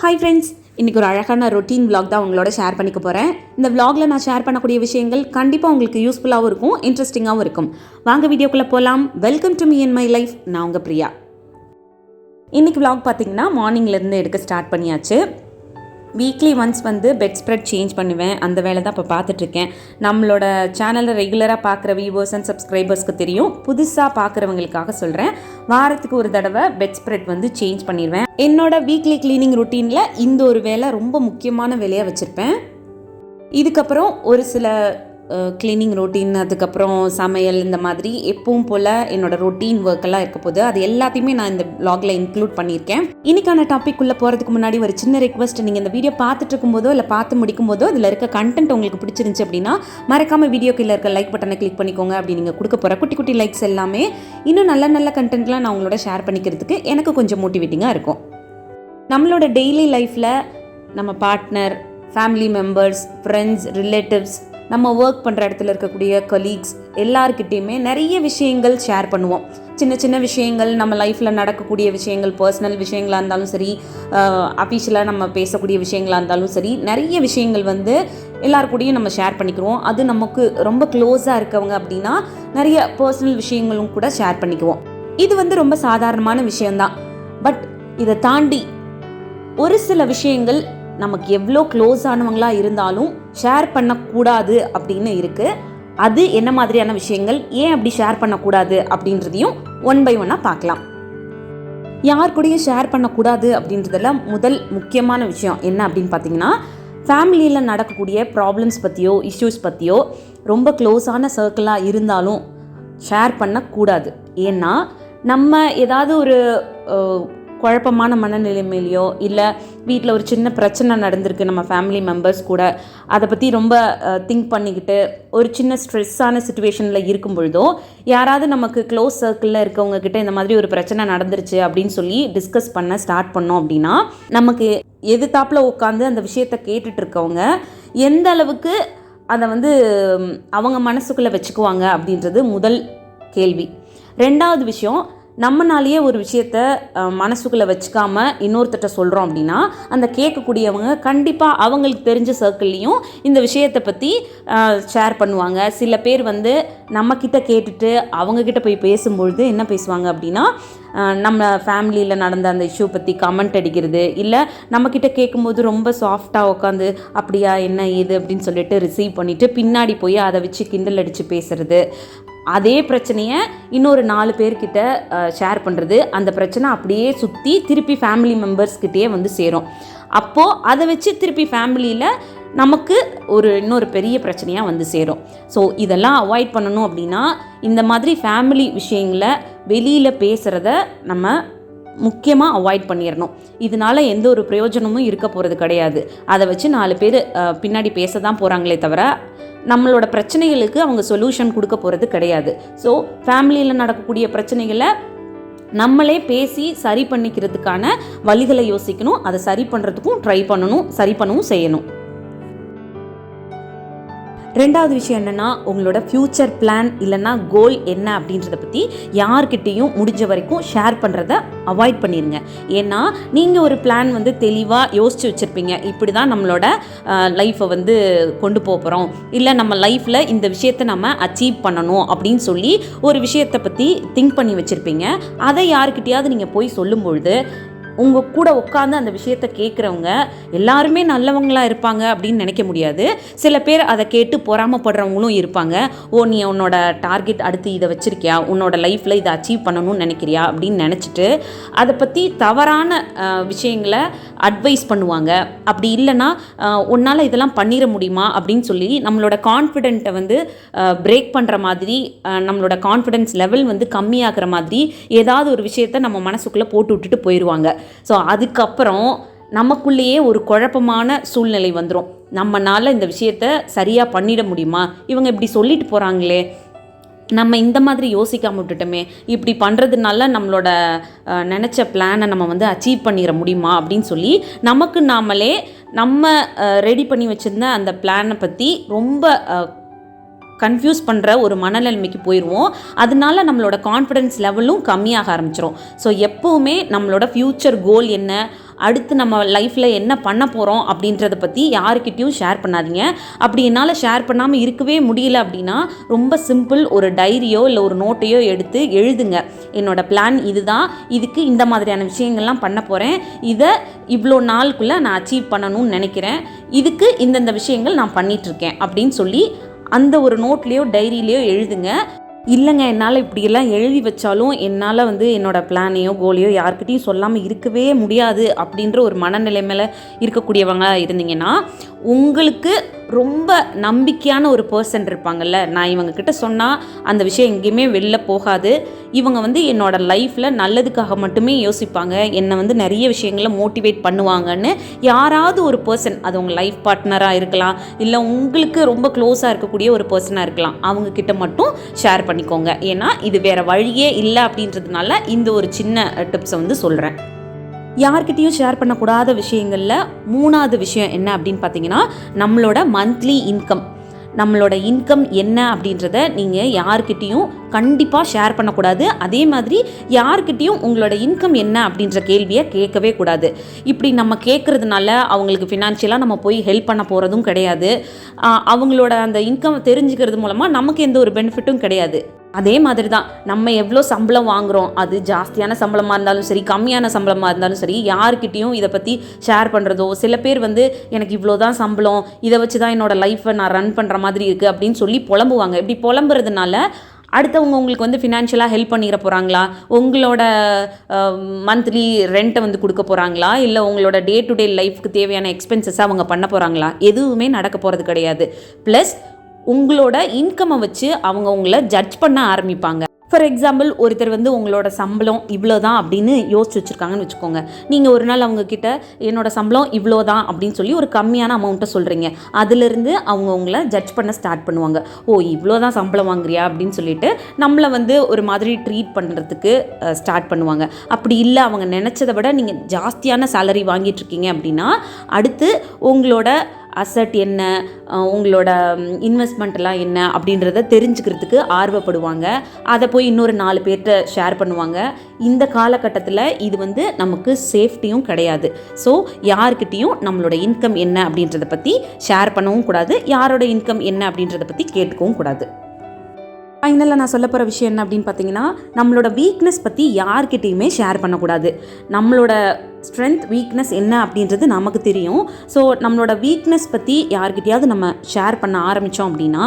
Hi friends, இன்றைக்கி ஒரு அழகான ரொட்டீன் vlog தான் உங்களோட ஷேர் பண்ணிக்க போகிறேன். இந்த vlogல நான் ஷேர் பண்ணக்கூடிய விஷயங்கள் கண்டிப்பாக உங்களுக்கு யூஸ்ஃபுல்லாகவும் இருக்கும், இன்ட்ரெஸ்டிங்காகவும் இருக்கும். வாங்க வீடியோக்குள்ளே போகலாம். Welcome to me and my life. நான் உங்கள் பிரியா. இன்றைக்கி vlog பார்த்திங்கன்னா மார்னிங்லேருந்து எடுக்க ஸ்டார்ட் பண்ணியாச்சு. Weekly once bed spread change பண்ணுவேன். அந்த வேலை தான் இப்போ பார்த்துட்ருக்கேன். நம்மளோட சேனலில் ரெகுலராக பார்க்குற வியூவர்ஸ் அண்ட் சப்ஸ்கிரைபர்ஸ்க்கு தெரியும். புதுசாக பார்க்குறவங்களுக்காக சொல்கிறேன். வாரத்துக்கு ஒரு தடவை பெட் ஸ்ப்ரெட் சேஞ்ச் பண்ணிடுவேன். என்னோட வீக்லி கிளீனிங் ருட்டீனில் இந்த ஒரு வேலை ரொம்ப முக்கியமான வேலையாக வச்சுருப்பேன். இதுக்கப்புறம் ஒரு சில கிளீனிங் ரொட்டீன், அதுக்கப்புறம் சமையல், இந்த மாதிரி எப்பவும் போல் என்னோடய ரொட்டீன் ஒர்க்கெல்லாம் இருக்க போது அது எல்லாத்தையுமே நான் இந்த vlogல இன்க்ளூட் பண்ணியிருக்கேன். இன்றைக்கான டாபிக் உள்ள போகிறதுக்கு முன்னாடி ஒரு சின்ன ரெக்வஸ்ட். நீங்கள் இந்த வீடியோ பார்த்துட்டு இருக்கும்போதோ இல்லை பார்த்து முடிக்கும் போதோ இதில் இருக்க கண்டென்ட் உங்களுக்கு பிடிச்சிருந்துச்சு அப்படின்னா மறக்காமல் வீடியோ கீழே இருக்க லைக் பட்டனை கிளிக் பண்ணிக்கோங்க. அப்படி நீங்கள் கொடுக்க போகிற குட்டி குட்டி லைக்ஸ் எல்லாமே இன்னும் நல்ல நல்ல கண்டென்ட்லாம் நான் உங்களோட ஷேர் பண்ணிக்கிறதுக்கு எனக்கு கொஞ்சம் மோட்டிவேட்டிங்காக இருக்கும். நம்மளோட டெய்லி லைஃப்பில் நம்ம partner, family members, friends, relatives, நம்ம ஒர்க் பண்ணுற இடத்துல இருக்கக்கூடிய கொலீக்ஸ் எல்லாருக்கிட்டேயுமே நிறைய விஷயங்கள் ஷேர் பண்ணுவோம். சின்ன சின்ன விஷயங்கள், நம்ம லைஃப்பில் நடக்கக்கூடிய விஷயங்கள், பர்சனல் விஷயங்களாக இருந்தாலும் சரி, அஃபீஷியலாக நம்ம பேசக்கூடிய விஷயங்களாக இருந்தாலும் சரி, நிறைய விஷயங்கள் எல்லாருக்கூடையும் நம்ம ஷேர் பண்ணிக்குவோம். அது நமக்கு ரொம்ப க்ளோஸாக இருக்கவங்க அப்படின்னா நிறைய பர்சனல் விஷயங்களும் கூட ஷேர் பண்ணிக்குவோம். இது ரொம்ப சாதாரணமான விஷயந்தான். பட் இதை தாண்டி ஒரு சில விஷயங்கள் நமக்கு எவ்வளோ க்ளோஸ் ஆனவங்களாக இருந்தாலும் ஷேர் பண்ணக்கூடாது அப்படின்னு இருக்குது. அது என்ன மாதிரியான விஷயங்கள், ஏன் அப்படி ஷேர் பண்ணக்கூடாது அப்படின்றதையும் ஒன் பை ஒன்னாக பார்க்கலாம். யார் கூடயும் ஷேர் பண்ணக்கூடாது அப்படின்றதுல முதல் முக்கியமான விஷயம் என்ன அப்படின்னு பார்த்தீங்கன்னா, ஃபேமிலியில் நடக்கக்கூடிய ப்ராப்ளம்ஸ் பற்றியோ இஷ்யூஸ் பற்றியோ ரொம்ப க்ளோஸான சர்க்கிளாக இருந்தாலும் ஷேர் பண்ணக்கூடாது. ஏன்னா நம்ம ஏதாவது ஒரு குழப்பமான மனநிலைமையிலையோ இல்லை வீட்டில் ஒரு சின்ன பிரச்சனை நடந்திருக்கு நம்ம ஃபேமிலி மெம்பர்ஸ் கூட, அதை பற்றி ரொம்ப திங்க் பண்ணிக்கிட்டு ஒரு சின்ன ஸ்ட்ரெஸ்ஸான சுச்சுவேஷனில் இருக்கும் பொழுதோ யாராவது நமக்கு க்ளோஸ் சர்க்கிளில் இருக்கவங்கக்கிட்ட இந்த மாதிரி ஒரு பிரச்சனை நடந்துருச்சு அப்படின்னு சொல்லி டிஸ்கஸ் பண்ண ஸ்டார்ட் பண்ணோம் அப்படின்னா நமக்கு எதிர்த்தாப்பில் உட்காந்து அந்த விஷயத்தை கேட்டுட்டு இருக்கவங்க எந்த அளவுக்கு அதை அவங்க மனசுக்குள்ளே வச்சுக்குவாங்க அப்படின்றது முதல் கேள்வி. ரெண்டாவது விஷயம், நம்மனாலேயே ஒரு விஷயத்த மனசுக்குள்ளே வச்சுக்காமல் இன்னொருத்தட்ட சொல்கிறோம் அப்படின்னா அந்த கேட்கக்கூடியவங்க கண்டிப்பாக அவங்களுக்கு தெரிஞ்ச சர்க்கிள்லேயும் இந்த விஷயத்தை பற்றி ஷேர் பண்ணுவாங்க. சில பேர் நம்மக்கிட்ட கேட்டுட்டு அவங்கக்கிட்ட போய் பேசும்பொழுது என்ன பேசுவாங்க அப்படின்னா, நம்ம ஃபேமிலியில் நடந்த அந்த இஷ்யூ பற்றி கமெண்ட் அடிக்கிறது, இல்லை நம்மக்கிட்ட கேட்கும்போது ரொம்ப சாஃப்டாக உட்காந்து அப்படியா என்ன ஏது அப்படின்னு சொல்லிட்டு ரிசீவ் பண்ணிவிட்டு பின்னாடி போய் அதை வச்சு கிண்டல் அடித்து பேசுகிறது. அதே பிரச்சனையை இன்னொரு 4 பேர்கிட்ட ஷேர் பண்ணுறது. அந்த பிரச்சனை அப்படியே சுற்றி திருப்பி ஃபேமிலி மெம்பர்ஸ்கிட்டே சேரும். அப்போது அதை வச்சு திருப்பி ஃபேமிலியில் நமக்கு இன்னொரு பெரிய பிரச்சனையாக சேரும். ஸோ இதெல்லாம் அவாய்ட் பண்ணணும் அப்படின்னா இந்த மாதிரி ஃபேமிலி விஷயங்களை வெளியில் பேசுகிறத நம்ம முக்கியமாக அவாய்ட் பண்ணிடணும். இதனால் எந்த ஒரு பிரயோஜனமும் இருக்க போகிறது கிடையாது. அதை வச்சு 4 பேர் பின்னாடி பேச தான் போகிறாங்களே தவிர நம்மளோட பிரச்சனைகளுக்கு அவங்க சொல்யூஷன் கொடுக்க போகிறது கிடையாது. ஸோ ஃபேமிலியில் நடக்கக்கூடிய பிரச்சனைகளை நம்மளே பேசி சரி பண்ணிக்கிறதுக்கான வழிகளை யோசிக்கணும். அதை சரி பண்ணுறதுக்கும் ட்ரை பண்ணணும், சரி பண்ணவும் செய்யணும். ரெண்டாவது விஷயம் என்னென்னா, உங்களோட ஃப்யூச்சர் பிளான் இல்லைன்னா கோல் என்ன அப்படின்றத பற்றி யார்கிட்டையும் முடிஞ்ச வரைக்கும் ஷேர் பண்ணுறத அவாய்ட் பண்ணிடுங்க. ஏன்னா நீங்கள் ஒரு பிளான் தெளிவாக யோசித்து வச்சுருப்பீங்க. இப்படி தான் நம்மளோட லைஃப்பை கொண்டு போகிறோம், இல்லை நம்ம லைஃப்பில் இந்த விஷயத்தை நம்ம அச்சீவ் பண்ணணும் அப்படின்னு சொல்லி ஒரு விஷயத்தை பற்றி திங்க் பண்ணி வச்சுருப்பீங்க. அதை யார்கிட்டையாவது நீங்கள் போய் சொல்லும்பொழுது உங்கள் கூட உட்காந்து அந்த விஷயத்தை கேட்குறவங்க எல்லாருமே நல்லவங்களாக இருப்பாங்க அப்படின்னு நினைக்க முடியாது. சில பேர் அதை கேட்டு பொறாமப்படுறவங்களும் இருப்பாங்க. ஓ, நீ உன்னோட டார்கெட் அடுத்து இதை வச்சுருக்கியா, உன்னோட லைஃப்பில் இதை அச்சீவ் பண்ணணும்னு நினைக்கிறியா அப்படின்னு நினச்சிட்டு அதை பற்றி தவறான விஷயங்களை அட்வைஸ் பண்ணுவாங்க. அப்படி இல்லைன்னா உன்னால் இதெல்லாம் பண்ணிட முடியுமா அப்படின்னு சொல்லி நம்மளோட கான்ஃபிடென்ட்டை பிரேக் பண்ணுற மாதிரி, நம்மளோட கான்ஃபிடென்ஸ் லெவல் கம்மியாகிற மாதிரி ஏதாவது ஒரு விஷயத்தை நம்ம மனசுக்குள்ளே போட்டு விட்டுட்டு போயிடுவாங்க. ஸோ அதுக்கப்புறம் நமக்குள்ளேயே ஒரு குழப்பமான சூழ்நிலை வந்துடும். நம்மளால் இந்த விஷயத்தை சரியாக பண்ணிட முடியுமா, இவங்க இப்படி சொல்லிட்டு போகிறாங்களே, நம்ம இந்த மாதிரி யோசிக்காமல் விட்டுட்டோமே, இப்படி பண்ணுறதுனால நம்மளோட நினச்ச பிளானை நம்ம அச்சீவ் பண்ணிட முடியுமா அப்படின்னு சொல்லி நமக்கு நாமளே நம்ம ரெடி பண்ணி வச்சுருந்த அந்த பிளானை பற்றி ரொம்ப கன்ஃபியூஸ் பண்ணுற ஒரு மனநிலைமைக்கு போயிடுவோம். அதனால நம்மளோட கான்ஃபிடென்ஸ் லெவலும் கம்மியாக ஆரம்பிச்சிடும். ஸோ எப்போவுமே நம்மளோட ஃப்யூச்சர் கோல் என்ன, அடுத்து நம்ம லைஃப்பில் என்ன பண்ண போகிறோம் அப்படின்றத பற்றி யாருக்கிட்டையும் ஷேர் பண்ணாதீங்க. அப்படி என்னால் ஷேர் பண்ணாமல் இருக்கவே முடியல அப்படின்னா ரொம்ப சிம்பிள், ஒரு டைரியோ இல்லை ஒரு நோட்டையோ எடுத்து எழுதுங்க. என்னோடய பிளான் இதுதான், இதுக்கு இந்த மாதிரியான விஷயங்கள்லாம் பண்ண போகிறேன், இதை இவ்வளோ நாளுக்குள்ளே நான் அச்சீவ் பண்ணணும்னு நினைக்கிறேன், இதுக்கு இந்தந்த விஷயங்கள் நான் பண்ணிகிட்ருக்கேன் அப்படின்னு சொல்லி அந்த ஒரு நோட்லேயோ டைரியிலையோ எழுதுங்க. இல்லைங்க, என்னால் இப்படியெல்லாம் எழுதி வச்சாலும் என்னால் என்னோடய பிளானையோ கோலையோ யார்கிட்டையும் சொல்லாமல் இருக்கவே முடியாது அப்படின்ற ஒரு மனநிலை மேலே இருக்கக்கூடியவங்க இருந்தீங்கன்னா, உங்களுக்கு ரொம்ப நம்பிக்கையான ஒரு பர்சன் இருப்பாங்கல்ல, நான் இவங்கக்கிட்ட சொன்னால் அந்த விஷயம் எங்கேயுமே வெளில போகாது, இவங்க என்னோடய லைஃப்பில் நல்லதுக்காக மட்டுமே யோசிப்பாங்க, என்னை நிறைய விஷயங்களை மோட்டிவேட் பண்ணுவாங்கன்னு யாராவது ஒரு பர்சன், அது உங்கள் லைஃப் பார்ட்னராக இருக்கலாம், இல்லை உங்களுக்கு ரொம்ப க்ளோஸாக இருக்கக்கூடிய ஒரு பர்சனாக இருக்கலாம், அவங்கக்கிட்ட மட்டும் ஷேர் பண்ணிக்கோங்க. ஏன்னா இது வேறு வழியே இல்லை அப்படின்றதுனால இந்த ஒரு சின்ன டிப்ஸை சொல்கிறேன். யார்கிட்டையும் ஷேர் பண்ணக்கூடாத விஷயங்களில் 3வது விஷயம் என்ன அப்படின்னு பார்த்தீங்கன்னா, நம்மளோட மந்த்லி இன்கம் என்ன அப்படின்றத நீங்கள் யார்கிட்டையும் கண்டிப்பாக ஷேர் பண்ணக்கூடாது. அதே மாதிரி யார்கிட்டையும் உங்களோட இன்கம் என்ன அப்படின்ற கேள்வியை கேட்கவே கூடாது. இப்படி நம்ம கேட்குறதுனால அவங்களுக்கு ஃபினான்ஷியலாக நம்ம போய் ஹெல்ப் பண்ண போகிறதும் கிடையாது, அவங்களோட அந்த இன்கம் தெரிஞ்சுக்கிறது மூலமாக நமக்கு எந்த ஒரு பெனிஃபிட்டும் கிடையாது. அதே மாதிரி தான் நம்ம எவ்வளோ சம்பளம் வாங்குகிறோம், அது ஜாஸ்தியான சம்பளமாக இருந்தாலும் சரி, கம்மியான சம்பளமாக இருந்தாலும் சரி, யார்கிட்டையும் இதை பற்றி ஷேர் பண்ணுறதோ, சில பேர் எனக்கு இவ்வளோ தான் சம்பளம், இதை வச்சு தான் என்னோடய லைஃப்பை நான் ரன் பண்ணுற மாதிரி இருக்குது அப்படின்னு சொல்லி புலம்புவாங்க. இப்படி புலம்புறதுனால அடுத்தவங்க உங்களுக்கு ஃபினான்ஷியலாக ஹெல்ப் பண்ணிட போகிறாங்களா, உங்களோட மந்த்லி ரெண்ட்டை கொடுக்க போகிறாங்களா, இல்லை உங்களோட டே டு டே லைஃப்க்கு தேவையான எக்ஸ்பென்சஸை அவங்க பண்ண போகிறாங்களா, எதுவுமே நடக்க போகிறது கிடையாது. ப்ளஸ் உங்களோட இன்கம்மை வச்சு அவங்க உங்களை ஜட்ஜ் பண்ண ஆரம்பிப்பாங்க. ஃபார் எக்ஸாம்பிள், ஒருத்தர் உங்களோட சம்பளம் இவ்வளோ தான் அப்படின்னு யோசிச்சு வச்சுருக்காங்கன்னு வச்சுக்கோங்க. நீங்கள் ஒரு நாள் அவங்கக்கிட்ட என்னோட சம்பளம் இவ்வளோ தான் அப்படின்னு சொல்லி ஒரு கம்மியான அமௌண்ட்டை சொல்கிறீங்க. அதிலிருந்து அவங்க உங்களை ஜட்ஜ் பண்ண ஸ்டார்ட் பண்ணுவாங்க. ஓ, இவ்வளோ தான் சம்பளம் வாங்குறியா அப்படின்னு சொல்லிட்டு நம்மளை ஒரு மாதிரி ட்ரீட் பண்ணுறதுக்கு ஸ்டார்ட் பண்ணுவாங்க. அப்படி இல்லை, அவங்க நினச்சதை விட நீங்கள் ஜாஸ்தியான சேலரி வாங்கிட்டுருக்கீங்க அப்படின்னா அடுத்து உங்களோட அசட் என்ன, உங்களோட இன்வெஸ்ட்மெண்ட்லாம் என்ன அப்படின்றத தெரிஞ்சுக்கிறதுக்கு ஆர்வப்படுவாங்க. அதை போய் இன்னொரு 4 பேர்கிட்ட ஷேர் பண்ணுவாங்க. இந்த காலகட்டத்தில் இது நமக்கு சேஃப்டியும் கிடையாது. ஸோ யார்கிட்டையும் நம்மளோட இன்கம் என்ன அப்படின்றத பற்றி ஷேர் பண்ணவும் கூடாது, யாரோட இன்கம் என்ன அப்படின்றத பற்றி கேட்டுக்கவும் கூடாது. ஃபைனலாக நான் சொல்ல போகிற விஷயம் என்ன அப்படின்னு பார்த்தீங்கன்னா, நம்மளோட வீக்னஸ் பற்றி யார்கிட்டையுமே ஷேர் பண்ணக்கூடாது. நம்மளோட ஸ்ட்ரென்த், வீக்னஸ் என்ன அப்படின்றது நமக்கு தெரியும். ஸோ நம்மளோட வீக்னஸ் பற்றி யார்கிட்டையாவது நம்ம ஷேர் பண்ண ஆரம்பித்தோம் அப்படின்னா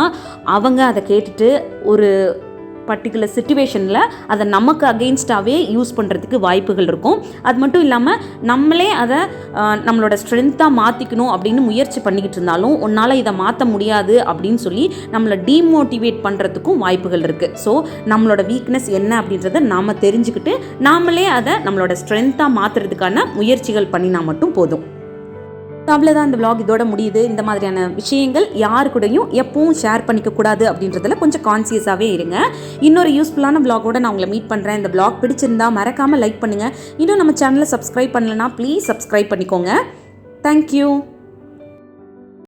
அவங்க அதை கேட்டுட்டு ஒரு பர்டிகுலர் சிச்சுவேஷனில் அதை நமக்கு அகெயின்ஸ்டாகவே யூஸ் பண்ணுறதுக்கு வாய்ப்புகள் இருக்கும். அது மட்டும் இல்லாமல் நம்மளே அதை நம்மளோட ஸ்ட்ரென்த்தாக மாற்றிக்கணும் அப்படின்னு முயற்சி பண்ணிக்கிட்டு இருந்தாலும் உன்னால் இதை மாற்ற முடியாது அப்படின்னு சொல்லி நம்மளை டீமோட்டிவேட் பண்ணுறதுக்கும் வாய்ப்புகள் இருக்குது. ஸோ நம்மளோட வீக்னஸ் என்ன அப்படின்றத நாம் தெரிஞ்சுக்கிட்டு நாமளே அதை நம்மளோட ஸ்ட்ரென்த்தாக மாற்றுறதுக்கான முயற்சிகள் பண்ணினா மட்டும் போதும். அவ்வளோதான், இந்த vlog இதோட முடியுது. இந்த மாதிரியான விஷயங்கள் யாரு கூடயும் எப்பவும் ஷேர் பண்ணிக்கக்கூடாது அப்படின்றதுல கொஞ்சம் கான்சியஸாகவே இருங்க. இன்னொரு யூஸ்ஃபுல்லான vlogஓட நான் உங்களை மீட் பண்ணுறேன். இந்த vlog பிடிச்சிருந்தா மறக்காமல் லைக் பண்ணுங்கள். இன்னும் நம்ம சேனலை சப்ஸ்கிரைப் பண்ணலைன்னா ப்ளீஸ் சப்ஸ்கிரைப் பண்ணிக்கோங்க. தேங்க்யூ.